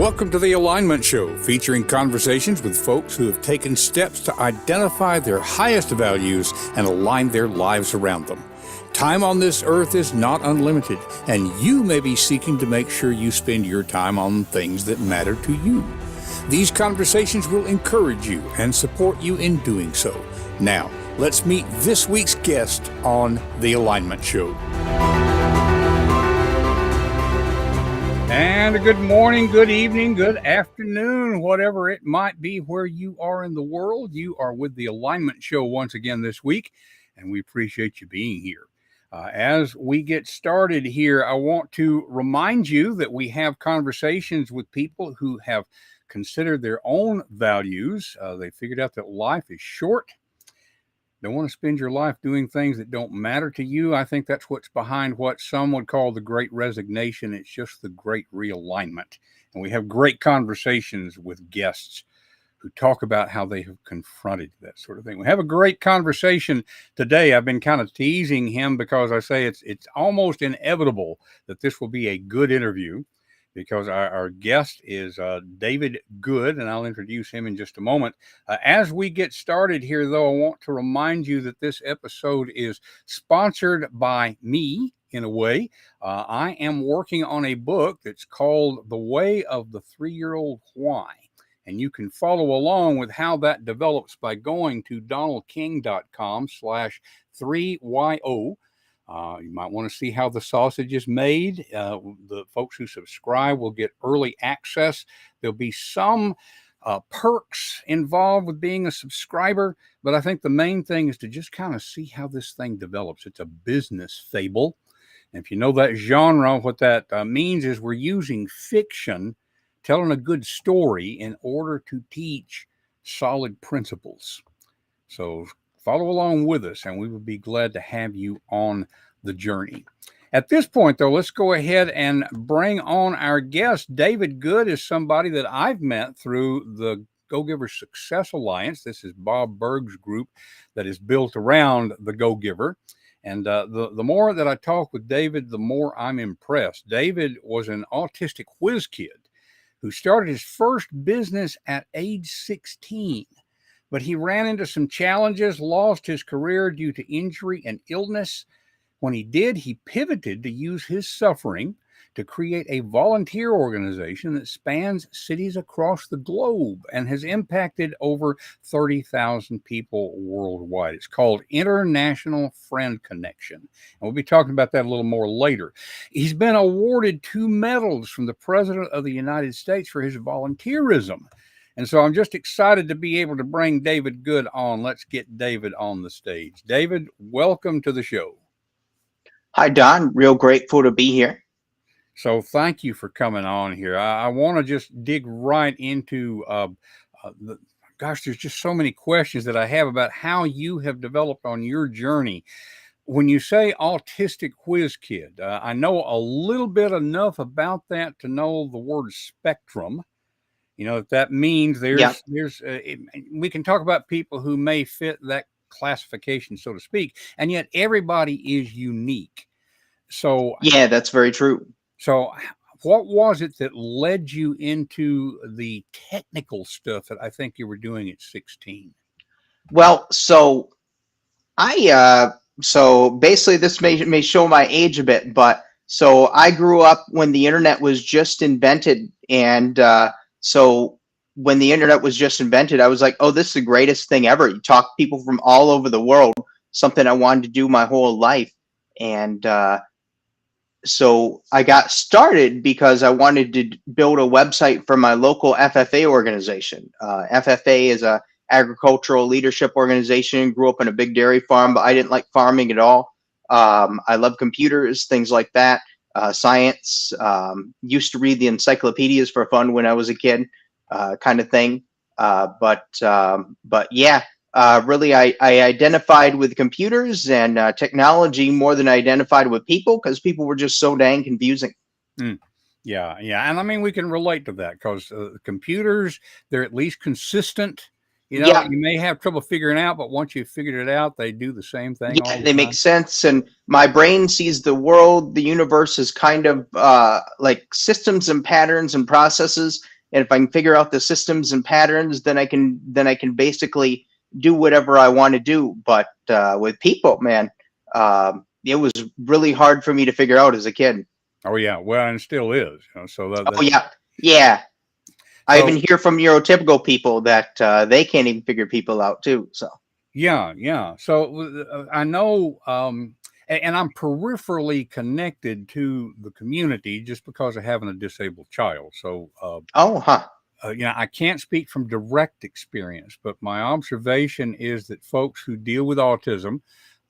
Welcome to The Alignment Show, featuring conversations with folks who have taken steps to identify their highest values and align their lives around them. Time on this earth is not unlimited, and you may be seeking to make sure you spend your time on things that matter to you. These conversations will encourage you and support you in doing so. Now, let's meet this week's guest on The Alignment Show. And good morning, good evening, good afternoon, whatever it might be where you are in the world. You are with The Alignment Show once again this week, and we appreciate you being here. As we get started here, I want to remind you that we have conversations with people who have considered their own values. They figured out that life is short. Don't want to spend your life doing things that don't matter to you. I think that's what's behind what some would call the great resignation. It's just the great realignment. And we have great conversations with guests who talk about how they have confronted that sort of thing. We have a great conversation today. I've been kind of teasing him because I say it's almost inevitable that this will be a good interview, because our guest is David Good, and I'll introduce him in just a moment. As we get started here, though, I want to remind you that this episode is sponsored by me, in a way. I am working on a book that's called The Way of the 3-Year-Old Why, and you can follow along with how that develops by going to donaldking.com/3YO. You might want to see how the sausage is made. The folks who subscribe will get early access. There'll be some perks involved with being a subscriber, but I think the main thing is to just kind of see how this thing develops. It's a business fable. And if you know that genre, what that means is we're using fiction, telling a good story in order to teach solid principles. So follow along with us, and we would be glad to have you on the journey. At this point, though, let's go ahead and bring on our guest. David Good is somebody that I've met through the Go-Giver Success Alliance. This is Bob Berg's group that is built around the Go-Giver. And the more that I talk with David, the more I'm impressed. David was an autistic whiz-kid who started his first business at age 16. But he ran into some challenges, lost his career due to injury and illness. When he did, he pivoted to use his suffering to create a volunteer organization that spans cities across the globe and has impacted over 30,000 people worldwide. It's called International Friend Connection. And we'll be talking about that a little more later. He's been awarded 2 medals from the President of the United States for his volunteerism. And so I'm just excited to be able to bring David Good on. Let's get David on the stage. David, welcome to the show. Hi, Don. Real grateful to be here. So thank you for coming on here. I want to just dig right into, there's just so many questions that I have about how you have developed on your journey. When you say autistic whiz-kid, I know a little bit enough about that to know the word spectrum. You know, that means we can talk about people who may fit that classification, so to speak, and yet everybody is unique. So yeah, that's very true. So what was it that led you into the technical stuff that I think you were doing at 16? Well, so basically this may show my age a bit, but so I grew up when the internet was just invented, and so when the internet was just invented, I was like, oh, this is the greatest thing ever. You talk to people from all over the world, something I wanted to do my whole life. And so I got started because I wanted to build a website for my local FFA organization. FFA is a agricultural leadership organization. Grew up in a big dairy farm, but I didn't like farming at all. I love computers, things like that. Science, used to read the encyclopedias for fun when I was a kid, kind of thing. But yeah, really I identified with computers and technology more than I identified with people, because people were just so dang confusing. Yeah. And I mean, we can relate to that because computers, they're at least consistent. Yeah, you may have trouble figuring out, but once you've figured it out, they do the same thing all yeah, the they make time. sense. And my brain sees the world, the universe is kind of like systems and patterns and processes. And if I can figure out the systems and patterns, then I can basically do whatever I want to do. But with people, man, it was really hard for me to figure out as a kid. Oh yeah, well, and it still is. So Oh yeah, yeah. I so even hear from neurotypical people that they can't even figure people out too. So. yeah, yeah. So I know, and I'm peripherally connected to the community just because of having a disabled child. So, Oh, huh. I can't speak from direct experience, but my observation is that folks who deal with autism,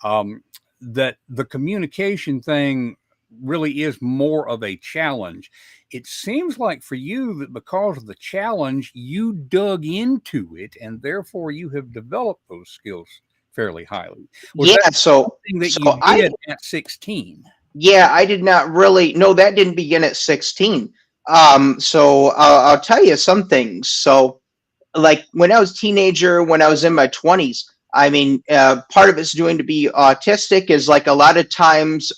um, that the communication thing really is more of a challenge. It seems like for you that because of the challenge, you dug into it and therefore you have developed those skills fairly highly. Was that Yeah. So, something that you so I did at 16? Yeah, I did not really. No, that didn't begin at 16. So I'll tell you some things. So, like when I was a teenager, when I was in my 20s, I mean, part of it's doing to be autistic is like a lot of times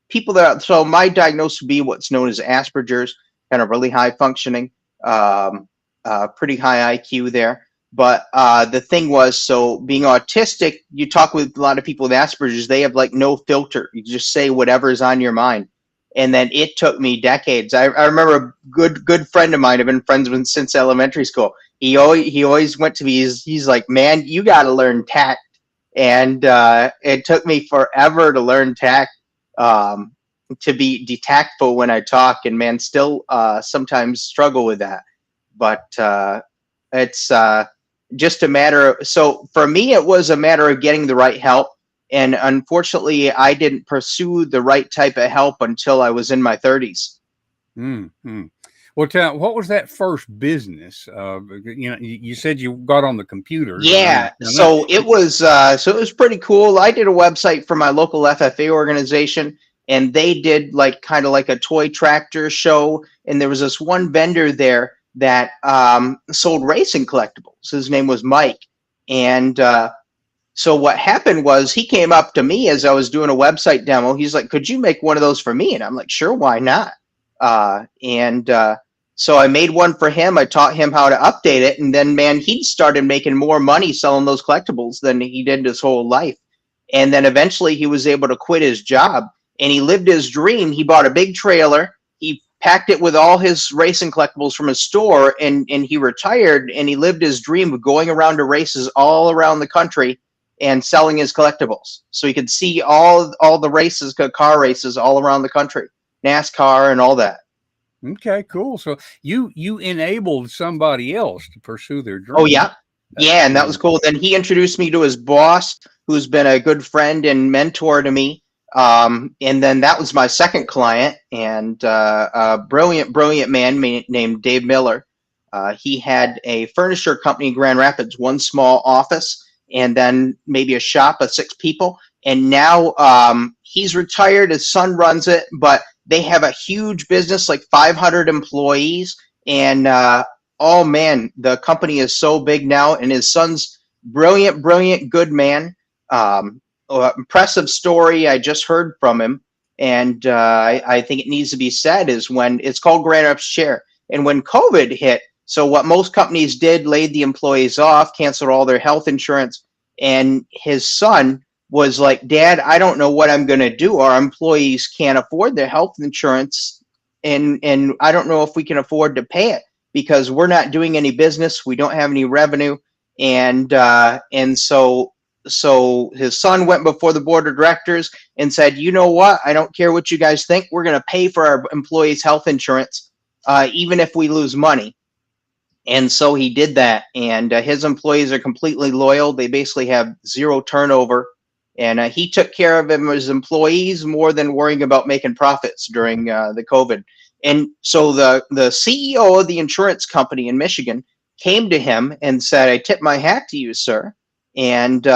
people that. So my diagnosis would be what's known as Asperger's, kind of really high functioning, pretty high IQ there. But the thing was, so being autistic, you talk with a lot of people with Asperger's, they have like no filter. You just say whatever's on your mind. And then it took me decades. I remember a good friend of mine. I've been friends with since elementary school. He always went to me. He's like, man, you got to learn tact. And it took me forever to learn tact, um, to be tactful when I talk. And man, still sometimes struggle with that. But it's just a matter of, so for me, it was a matter of getting the right help. And unfortunately, I didn't pursue the right type of help until I was in my 30s. Mm-hmm. Well, what was that first business? You said you got on the computers. I Yeah, understand that. so it was pretty cool. I did a website for my local FFA organization, and they did like kind of like a toy tractor show. And there was this one vendor there that sold racing collectibles. His name was Mike, and so what happened was he came up to me as I was doing a website demo. He's like, "Could you make one of those for me?" And I'm like, "Sure, why not?" And so I made one for him. I taught him how to update it, and then man, he started making more money selling those collectibles than he did his whole life. And then eventually, he was able to quit his job, and he lived his dream. He bought a big trailer. He packed it with all his racing collectibles from his store, and he retired. And he lived his dream of going around to races all around the country and selling his collectibles, so he could see all the races, car races all around the country, NASCAR and all that. Okay, cool. So you enabled somebody else to pursue their Oh dream. yeah, yeah, and that was cool. Then he introduced me to his boss, who's been a good friend and mentor to me. And then that was my second client, and a brilliant man named Dave Miller. He had a furniture company in Grand Rapids, one small office, and then maybe a shop of 6 people. And now he's retired. His son runs it, but they have a huge business, like 500 employees. And oh man, the company is so big now. And his son's brilliant, good man. Impressive story I just heard from him. And I think it needs to be said is when it's called Grand Rapids Share. And when COVID hit, so what most companies did, laid the employees off, canceled all their health insurance. And his son was like, "Dad, I don't know what I'm going to do. Our employees can't afford their health insurance, and I don't know if we can afford to pay it because we're not doing any business. We don't have any revenue." And so his son went before the board of directors and said, "You know what? I don't care what you guys think. We're going to pay for our employees' health insurance, even if we lose money." And so he did that, and his employees are completely loyal. They basically have zero turnover, and he took care of his employees more than worrying about making profits during the COVID. And so the CEO of the insurance company in Michigan came to him and said, "I tip my hat to you, sir, and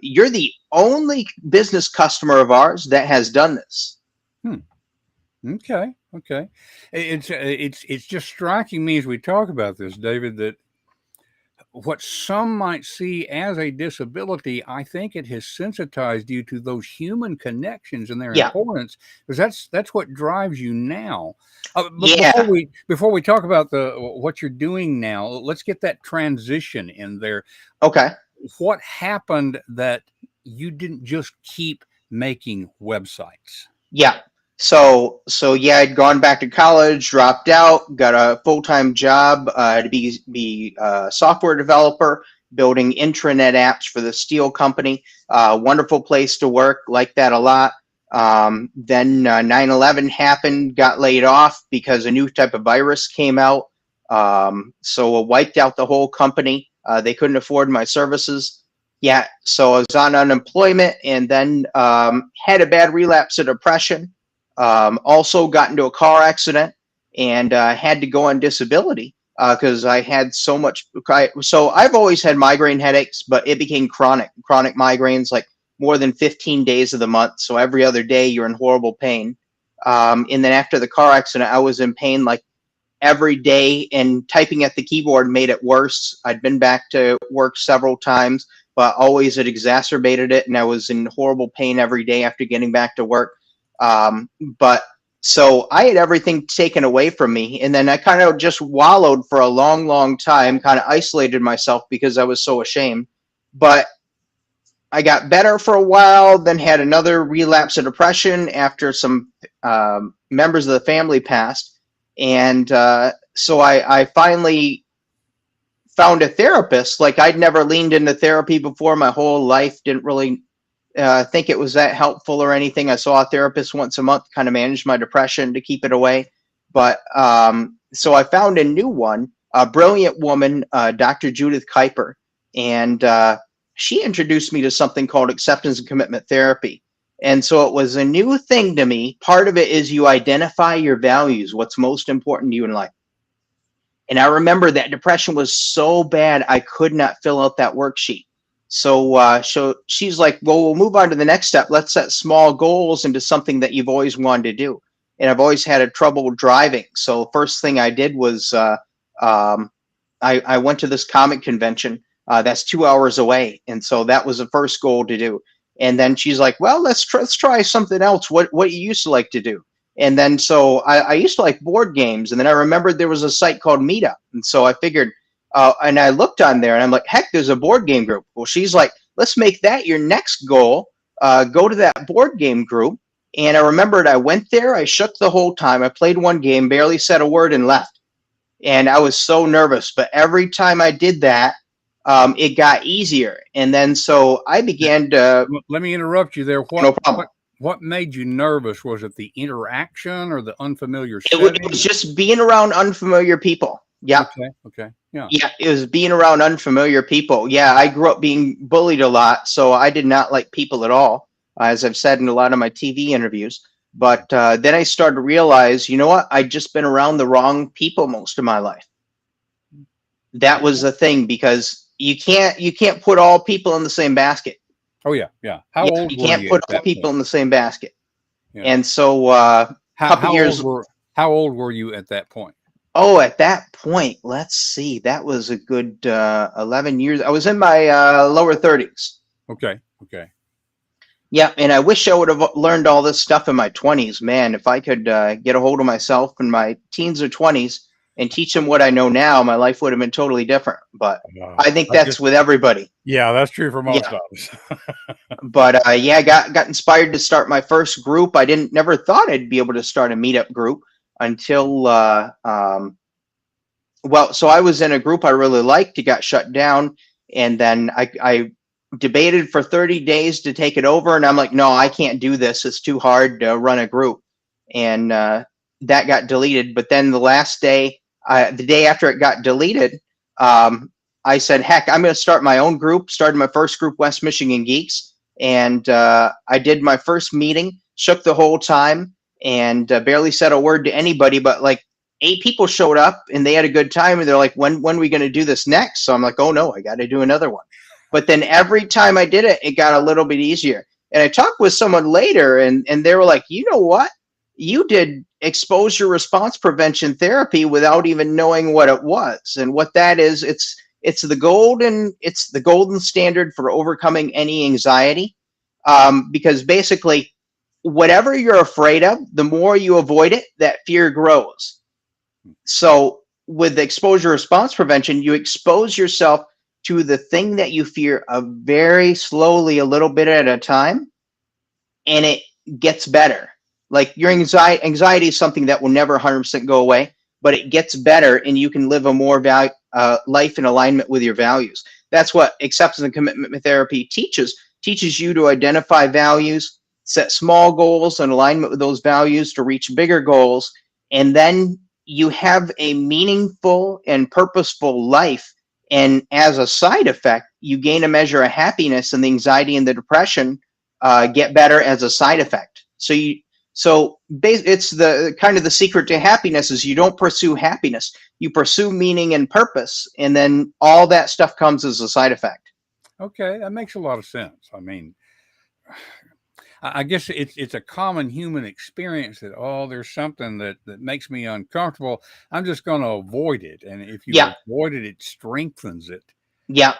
you're the only business customer of ours that has done this." Hmm. Okay. Okay. It's just striking me as we talk about this, David, that what some might see as a disability, I think it has sensitized you to those human connections and their Yeah. importance, because that's what drives you now. But Yeah. before we talk about the what you're doing now, let's get that transition in there. Okay. What happened that you didn't just keep making websites? Yeah. So yeah, I'd gone back to college, dropped out, got a full-time job to be a software developer, building intranet apps for the steel company. Wonderful place to work, like that a lot. Then 9/11 happened, got laid off because a new type of virus came out. So it wiped out the whole company. They couldn't afford my services. Yeah, so I was on unemployment and then had a bad relapse of depression. Also got into a car accident and had to go on disability because I had so much. So I've always had migraine headaches, but it became chronic migraines, like more than 15 days of the month. So every other day you're in horrible pain. And then after the car accident, I was in pain like every day, and typing at the keyboard made it worse. I'd been back to work several times, but always it exacerbated it, and I was in horrible pain every day after getting back to work. But so I had everything taken away from me, and then I kind of just wallowed for a long time, kind of isolated myself because I was so ashamed. But I got better for a while, then had another relapse of depression after some members of the family passed. And so I finally found a therapist. Like, I'd never leaned into therapy before my whole life, didn't really think it was that helpful or anything. I saw a therapist once a month, kind of manage my depression to keep it away. But so I found a new one, a brilliant woman, Dr. Judith Kuiper. And she introduced me to something called acceptance and commitment therapy. And so it was a new thing to me. Part of it is you identify your values, what's most important to you in life. And I remember that depression was so bad, I could not fill out that worksheet. So she's like, well, we'll move on to the next step. Let's set small goals into something that you've always wanted to do. And I've always had a trouble driving. So first thing I did was I went to this comic convention that's 2 hours away. And so that was the first goal to do. And then she's like, well, let's try something else. What you used to like to do? And then so I used to like board games. And then I remembered there was a site called Meetup. And so I figured, and I looked on there and I'm like, heck, there's a board game group. Well, she's like, let's make that your next goal. Go to that board game group. And I remembered I went there. I shook the whole time. I played one game, barely said a word, and left. And I was so nervous. But every time I did that, it got easier. And then so I began to. Let me interrupt you there. No problem. What made you nervous? Was it the interaction or the unfamiliar setting? It was just being around unfamiliar people. Yeah. Okay. Yeah. Yeah, it was being around unfamiliar people. Yeah, I grew up being bullied a lot, so I did not like people at all, as I've said in a lot of my TV interviews. But then I started to realize, you know what? I'd just been around the wrong people most of my life. That was the thing, because you can't put all people in the same basket. Oh yeah. How old were you? You can't put all people in the same basket. Yeah. And so how old were you at that point? Oh, at that point, let's see. That was a good 11 years. I was in my lower 30s. Okay. Yeah, and I wish I would have learned all this stuff in my 20s. Man, if I could get a hold of myself in my teens or 20s and teach them what I know now, my life would have been totally different. But I think that's with everybody. Yeah, that's true for most of us. But yeah, I got inspired to start my first group. I never thought I'd be able to start a meetup group until so I was in a group I really liked. It got shut down, and then I debated for 30 days to take it over, and I'm like, no, I can't do this. It's too hard to run a group. And that got deleted. But then the last day, the day after it got deleted, I said, heck, I'm going to start my own group. Started my first group, West Michigan Geeks, and I did my first meeting, shook the whole time, and barely said a word to anybody. But like 8 people showed up, and they had a good time, and they're like, when are we going to do this next? So I'm like, oh no, I got to do another one. But then every time I did it, it got a little bit easier. And I talked with someone later, and they were like, you know what? You did exposure response prevention therapy without even knowing what it was. And what that is, it's the golden standard for overcoming any anxiety, because basically whatever you're afraid of, the more you avoid it, that fear grows. So with exposure response prevention, you expose yourself to the thing that you fear very slowly, a little bit at a time, and it gets better. Like your anxiety is something that will never 100% go away, but it gets better, and you can live a more life in alignment with your values. That's what acceptance and commitment therapy teaches you to identify values, set small goals in alignment with those values to reach bigger goals, and then you have a meaningful and purposeful life. And as a side effect, you gain a measure of happiness, and the anxiety and the depression get better as a side effect. It's the kind of the secret to happiness is you don't pursue happiness, you pursue meaning and purpose, and then all that stuff comes as a side effect. Okay, that makes a lot of sense. I mean, I guess it's a common human experience that, oh, there's something that makes me uncomfortable. I'm just going to avoid it, and if you Yeah, avoid it, it strengthens it. yeah,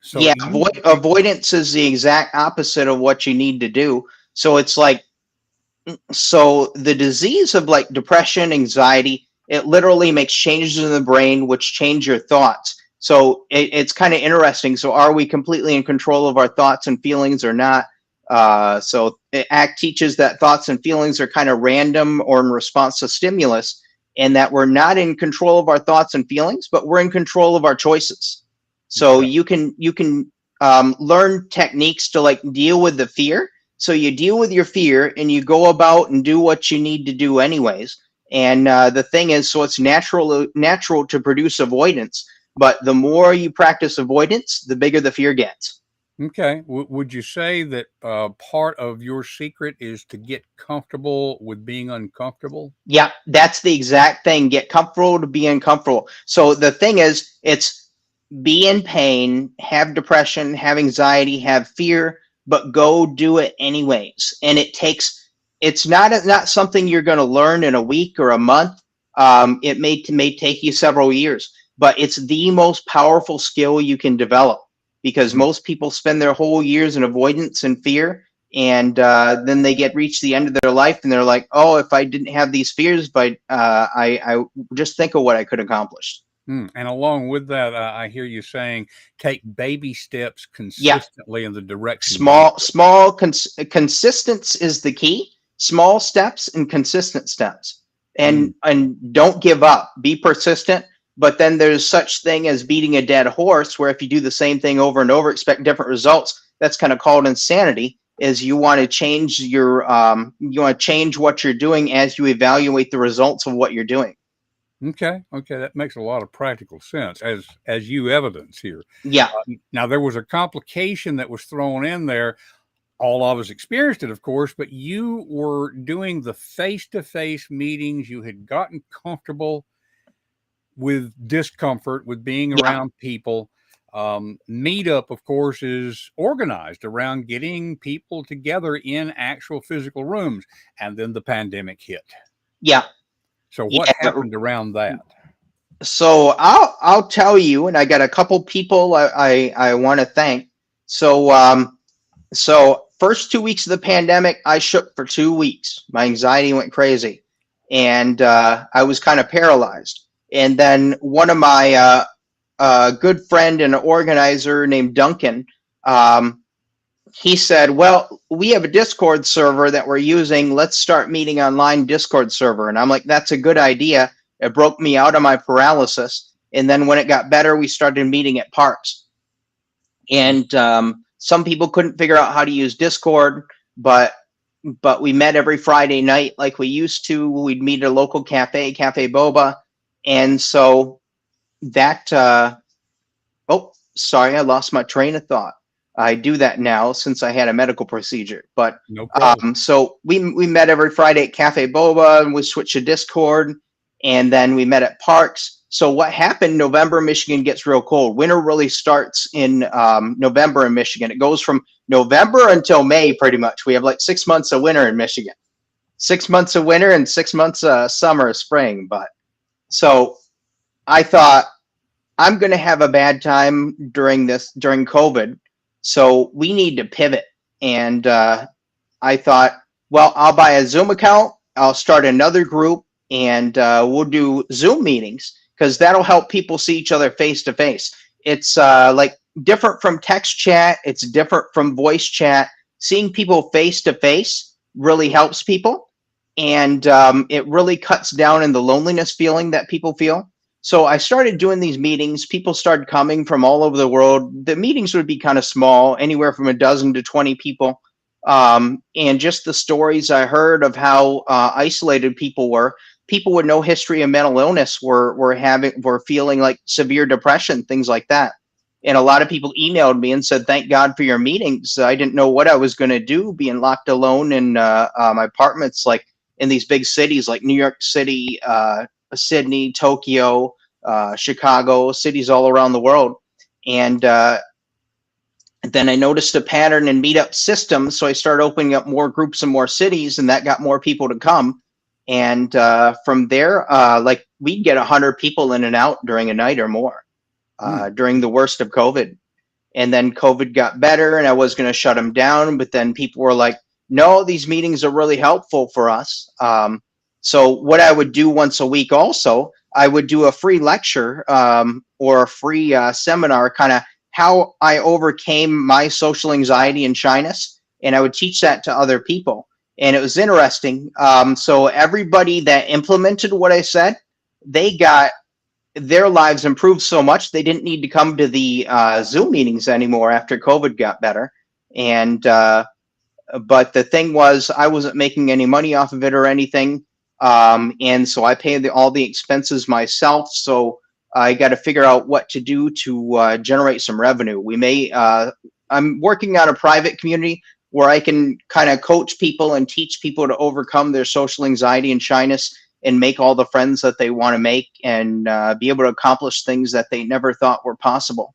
So yeah. Avoidance is the exact opposite of what you need to do. So it's like, so the disease of like depression, anxiety, it literally makes changes in the brain which change your thoughts. So it's kind of interesting. So are we completely in control of our thoughts and feelings or not? So ACT teaches that thoughts and feelings are kind of random or in response to stimulus, and that we're not in control of our thoughts and feelings, but we're in control of our choices. So Okay. you can learn techniques to like deal with the fear. So you deal with your fear and you go about and do what you need to do anyways. And the thing is, so it's natural to produce avoidance, but the more you practice avoidance, the bigger the fear gets. Okay. Would you say that part of your secret is to get comfortable with being uncomfortable? Yeah, that's the exact thing. Get comfortable to be uncomfortable. So the thing is, it's be in pain, have depression, have anxiety, have fear, but go do it anyways. And it's not something you're going to learn in a week or a month. It may take you several years, but it's the most powerful skill you can develop, because Mm. most people spend their whole years in avoidance and fear, and then they reach the end of their life and they're like, oh, if I didn't have these fears, but I just think of what I could accomplish. And along with that, I hear you saying take baby steps Yeah, consistently in the direction you want. consistence is the key. Small steps and consistent steps, Mm. and don't give up, be persistent. But then there's such thing as beating a dead horse, where if you do the same thing over and over, expect different results. That's kind of called insanity. Is you want to change what you're doing as you evaluate the results of what you're doing. Okay, that makes a lot of practical sense, as you evidence here. Yeah, Now, there was a complication that was thrown in there. All of us experienced it, of course, but you were doing the face-to-face meetings. You had gotten comfortable with discomfort, with being yeah, around people. Meetup, of course, is organized around getting people together in actual physical rooms, and then the pandemic hit. yeah, So, what yeah. happened around that? So I'll tell you, and I got a couple people I want to thank. So so first 2 weeks of the pandemic, I shook for 2 weeks. My anxiety went crazy, and I was kind of paralyzed. And then one of my good friend and organizer named Duncan, he said, well, we have a Discord server that we're using. Let's start meeting online Discord server. And I'm like, that's a good idea. It broke me out of my paralysis. And then when it got better, we started meeting at parks. And some people couldn't figure out how to use Discord, but we met every Friday night like we used to. We'd meet at a local cafe, Cafe Boba. And so that, oh, sorry, I lost my train of thought. I do that now since I had a medical procedure. But No problem. so we met every Friday at Cafe Boba, and we switched to Discord, and then we met at parks. So what happened? November, Michigan gets real cold. Winter really starts in November in Michigan. It goes from November until May, pretty much. We have like 6 months of winter in Michigan. 6 months of winter and 6 months of summer, spring. But so I thought, I'm going to have a bad time during COVID. So we need to pivot. And I thought, well, I'll buy a Zoom account. I'll start another group and we'll do Zoom meetings because that'll help people see each other face to face. It's like different from text chat. It's different from voice chat. Seeing people face to face really helps people. And it really cuts down in the loneliness feeling that people feel. So I started doing these meetings. People started coming from all over the world. The meetings would be kind of small, anywhere from a dozen to 20 people. And just the stories I heard of how isolated people were. People with no history of mental illness were feeling like severe depression, things like that. And a lot of people emailed me and said, "Thank God for your meetings. I didn't know what I was going to do being locked alone in my apartments, like in these big cities like New York City, Sydney, Tokyo, Chicago, cities all around the world." And then I noticed a pattern in meetup systems, so I started opening up more groups in more cities, and that got more people to come. And from there, like we'd get 100 people in and out during a night or more during the worst of COVID. And then COVID got better, and I was going to shut them down, but then people were like, "No, these meetings are really helpful for us." So what I would do once a week also, I would do a free lecture or a free seminar, kind of how I overcame my social anxiety and shyness, and I would teach that to other people. And it was interesting. So everybody that implemented what I said, they got their lives improved so much they didn't need to come to the Zoom meetings anymore after COVID got better. And but the thing was, I wasn't making any money off of it or anything, and so I paid all the expenses myself. So I got to figure out what to do to generate some revenue. I'm working on a private community where I can kind of coach people and teach people to overcome their social anxiety and shyness and make all the friends that they want to make and be able to accomplish things that they never thought were possible.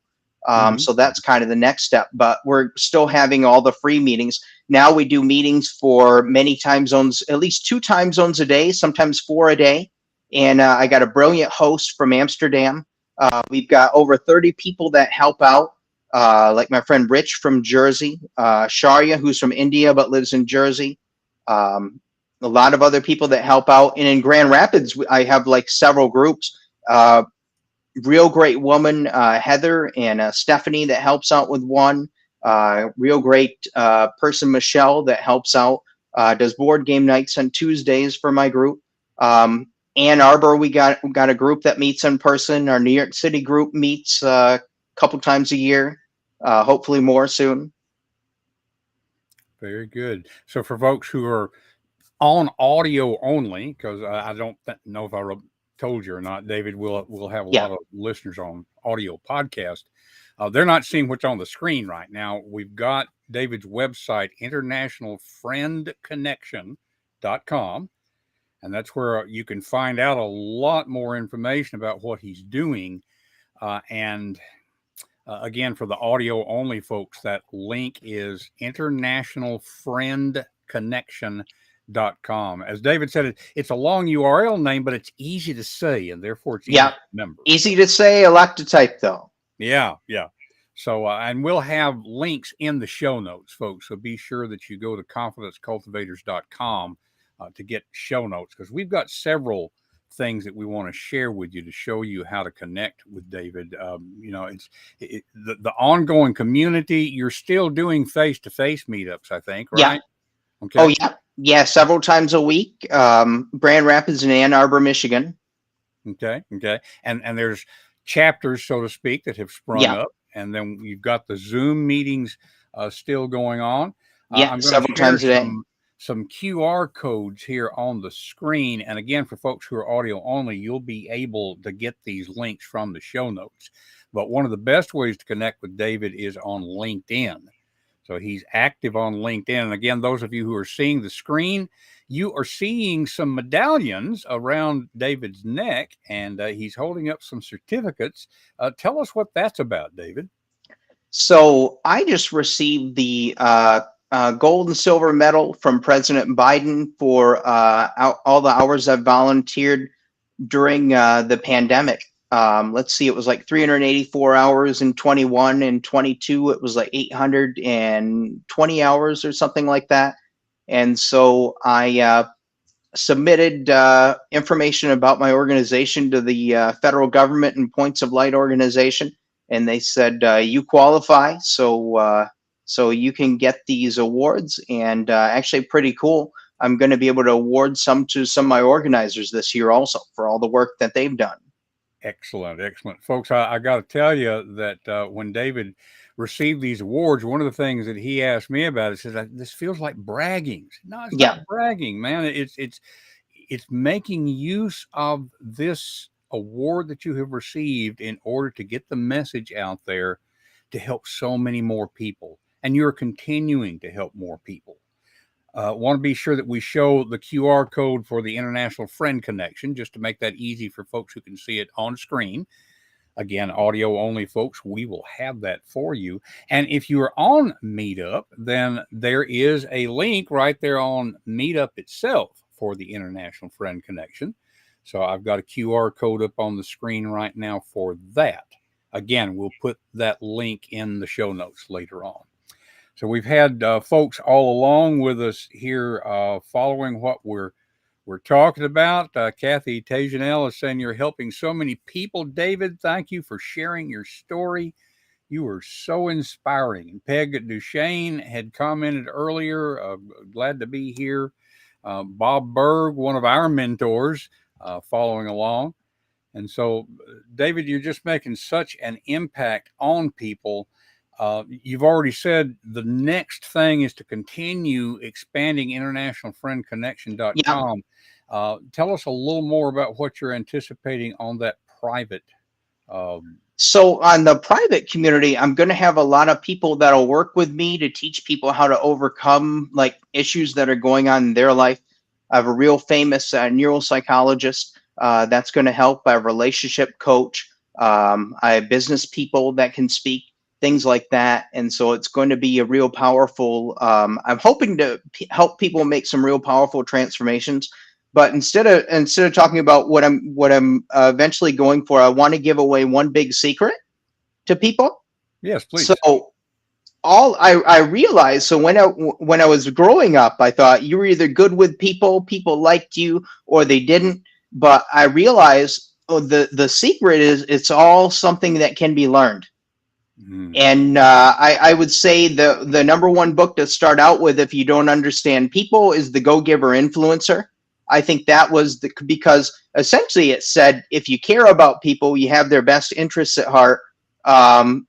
So that's kind of the next step, but we're still having all the free meetings. Now we do meetings for many time zones, at least 2 time zones a day, sometimes 4 a day. And I got a brilliant host from Amsterdam. We've got over 30 people that help out, like my friend Rich from Jersey, Sharia, who's from India but lives in Jersey. A lot of other people that help out. And in Grand Rapids, I have like several groups. Real great woman, Heather, and Stephanie that helps out with one. Real great person, Michelle, that helps out, does board game nights on Tuesdays for my group. Ann Arbor, we got a group that meets in person. Our New York City group meets a couple times a year, hopefully more soon. Very good. So for folks who are on audio only, because I don't know if I told you or not, David, we'll have a lot of listeners on audio podcast. They're not seeing what's on the screen right now. We've got David's website, internationalfriendconnection.com. And that's where you can find out a lot more information about what he's doing. And again, for the audio only folks, that link is internationalfriendconnection.com. As David said, it's a long URL name, but it's easy to say, and therefore it's easy to remember. Easy to say, a lot to type, though. Yeah. So, and we'll have links in the show notes, folks. So be sure that you go to confidencecultivators.com to get show notes, because we've got several things that we want to share with you to show you how to connect with David. It's the ongoing community. You're still doing face-to-face meetups, I think, right? Yeah. Okay. Oh, yeah, several times a week. Grand Rapids and Ann Arbor, Michigan. Okay. And there's chapters, so to speak, that have sprung up, and then you've got the Zoom meetings still going on. I'm several times a day. Some QR codes here on the screen. And again, for folks who are audio only, you'll be able to get these links from the show notes. But one of the best ways to connect with David is on LinkedIn. So he's active on LinkedIn. And again, those of you who are seeing the screen, you are seeing some medallions around David's neck, and he's holding up some certificates. Tell us what that's about, David. So I just received the gold and silver medal from President Biden for all the hours I've volunteered during the pandemic. let's see, it was like 384 hours in 21, and 22 it was like 820 hours or something like that. And so I submitted information about my organization to the federal government and Points of Light organization, and they said you qualify, so you can get these awards. And actually, pretty cool. I'm going to be able to award some to some of my organizers this year also for all the work that they've done. Excellent, excellent, folks. I got to tell you that when David received these awards, one of the things that he asked me about is, says, "This feels like bragging." I said, no, it's Yeah. not bragging, man. It's making use of this award that you have received in order to get the message out there to help so many more people, and you're continuing to help more people. Want to be sure that we show the QR code for the International Friend Connection, just to make that easy for folks who can see it on screen. Again, audio only, folks, we will have that for you. And if you are on Meetup, then there is a link right there on Meetup itself for the International Friend Connection. So I've got a QR code up on the screen right now for that. Again, we'll put that link in the show notes later on. So we've had folks all along with us here following what we're talking about. Kathy Tajanel is saying you're helping so many people. David, thank you for sharing your story. You are so inspiring. And Peg Duchesne had commented earlier, glad to be here. Bob Berg, one of our mentors, following along. And so, David, you're just making such an impact on people. You've already said the next thing is to continue expanding Yeah. internationalfriendconnection.com. Tell us a little more about what you're anticipating on that private. So on the private community, I'm going to have a lot of people that'll work with me to teach people how to overcome like issues that are going on in their life. I have a real famous neuropsychologist that's going to help. I have a relationship coach. I have business people that can speak, things like that. And so it's going to be a real powerful. I'm hoping to help people make some real powerful transformations. But instead of talking about what I'm eventually going for, I want to give away one big secret to people. Yes, please. So I realized, so when I was growing up, I thought you were either good with people liked you, or they didn't. But I realized, the secret is it's all something that can be learned. And I would say the number one book to start out with if you don't understand people is The Go-Giver Influencer. I think that was because essentially it said if you care about people, you have their best interests at heart. And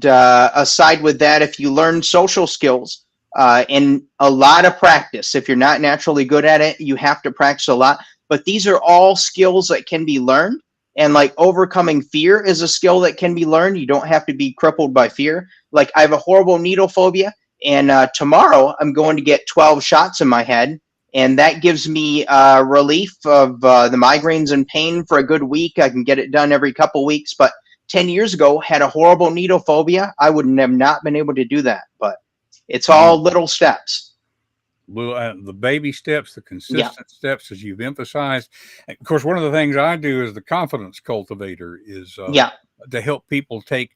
aside with that, if you learn social skills and a lot of practice, if you're not naturally good at it, you have to practice a lot. But these are all skills that can be learned. And like overcoming fear is a skill that can be learned. You don't have to be crippled by fear. Like I have a horrible needle phobia, and tomorrow I'm going to get 12 shots in my head. And that gives me relief of the migraines and pain for a good week. I can get it done every couple weeks. But 10 years ago, had a horrible needle phobia, I would have not been able to do that. But it's all little steps. The baby steps, the consistent steps, as you've emphasized. And of course, one of the things I do as the confidence cultivator is to help people take.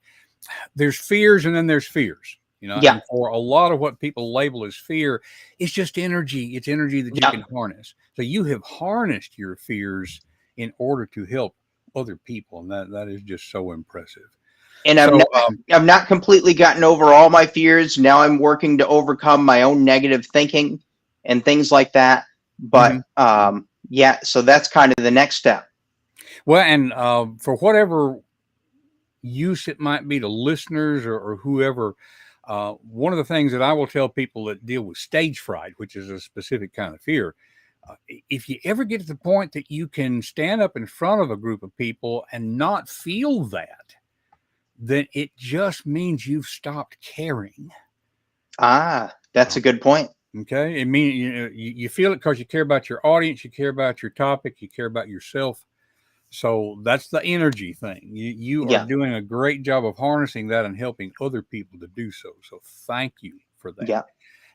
There's fears, and then there's fears. And for a lot of what people label as fear, it's just energy. It's energy that you can harness. So you have harnessed your fears in order to help other people, and that is just so impressive. And I've not completely gotten over all my fears. Now I'm working to overcome my own negative thinking and things like that. But so that's kind of the next step. Well, and for whatever use it might be to listeners or whoever, one of the things that I will tell people that deal with stage fright, which is a specific kind of fear, if you ever get to the point that you can stand up in front of a group of people and not feel that, then it just means you've stopped caring. That's a good point. Okay. It means you feel it because you care about your audience, you care about your topic, you care about yourself. So that's the energy thing. You are doing a great job of harnessing that and helping other people to do so. So thank you for that. Yeah.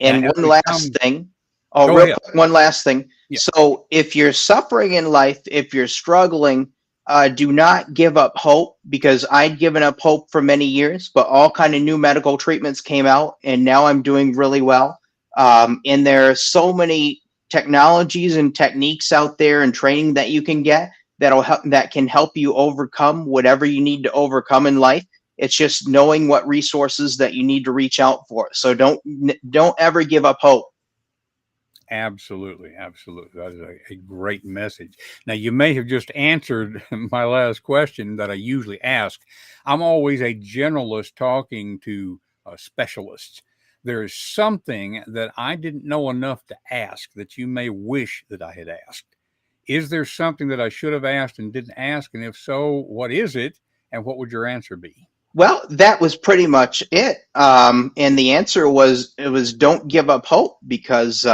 And one last thing. One last thing. Yeah. So if you're suffering in life, if you're struggling, do not give up hope, because I'd given up hope for many years, but all kind of new medical treatments came out, and now I'm doing really well. And there are so many technologies and techniques out there and training that you can get that can help you overcome whatever you need to overcome in life. It's just knowing what resources that you need to reach out for. So don't ever give up hope. Absolutely, absolutely. That is a great message. Now, you may have just answered my last question that I usually ask. I'm always a generalist talking to specialists. There is something that I didn't know enough to ask that you may wish that I had asked. Is there something that I should have asked and didn't ask? And if so, what is it? And what would your answer be? Well, that was pretty much it. And the answer was, it was don't give up hope, because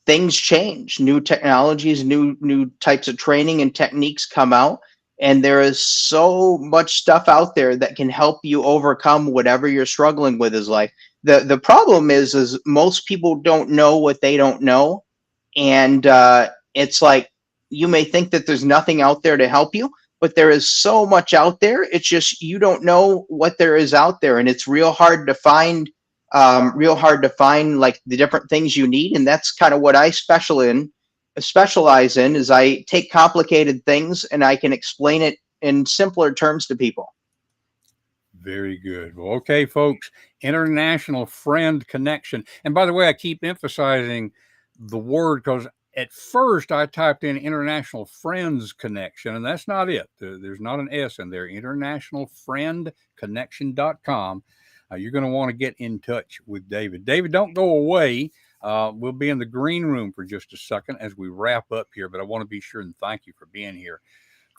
things change. New technologies, new types of training and techniques come out, and there is so much stuff out there that can help you overcome whatever you're struggling with in life. The problem is most people don't know what they don't know, and it's like, you may think that there's nothing out there to help you, but there is so much out there. It's just you don't know what there is out there, and it's real hard to find. Real hard to find like the different things you need, and that's kind of what I specialize in. Is I take complicated things and I can explain it in simpler terms to people. Very good. Well, okay, folks, International Friend Connection. And by the way, I keep emphasizing the word because at first I typed in International Friends Connection, and that's not it. There's not an S in there. Internationalfriendconnection.com. You're going to want to get in touch with David. David, don't go away. We'll be in the green room for just a second as we wrap up here, but I want to be sure and thank you for being here.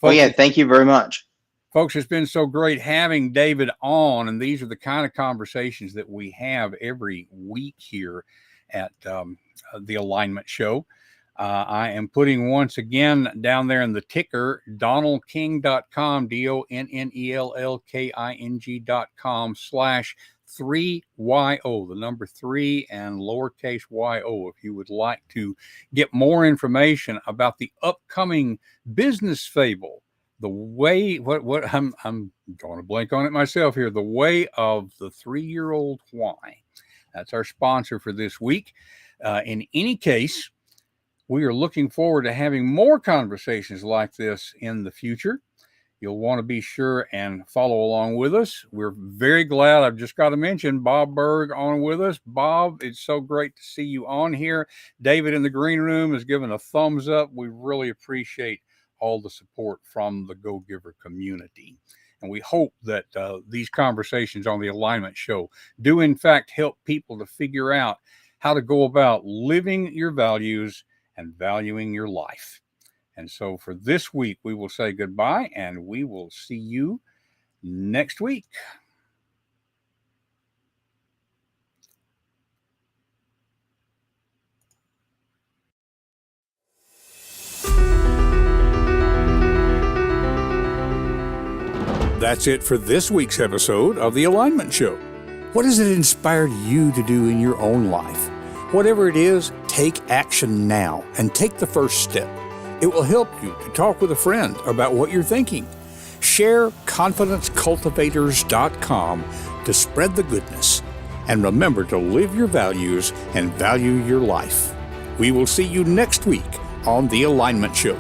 Folks, yeah, thank you very much. Folks, it's been so great having David on, and these are the kind of conversations that we have every week here at the Alignment Show. I am putting once again down there in the ticker, DonnellKing.com, DonnellKing.com/3YO, the number 3 and lowercase YO, if you would like to get more information about the upcoming business fable, the way, I'm going to blank on it myself here, the way of the 3-year-old why. That's our sponsor for this week. In any case, we are looking forward to having more conversations like this in the future. You'll want to be sure and follow along with us. We're very glad. I've just got to mention Bob Berg on with us. Bob, it's so great to see you on here. David in the green room has given a thumbs up. We really appreciate all the support from the Go Giver community. And we hope that these conversations on the Alignment Show do, in fact, help people to figure out how to go about living your values and valuing your life. And so for this week, we will say goodbye, and we will see you next week. That's it for this week's episode of The Alignment Show. What has it inspired you to do in your own life? Whatever it is, take action now and take the first step. It will help you to talk with a friend about what you're thinking. Share confidencecultivators.com to spread the goodness. And remember to live your values and value your life. We will see you next week on The Alignment Show.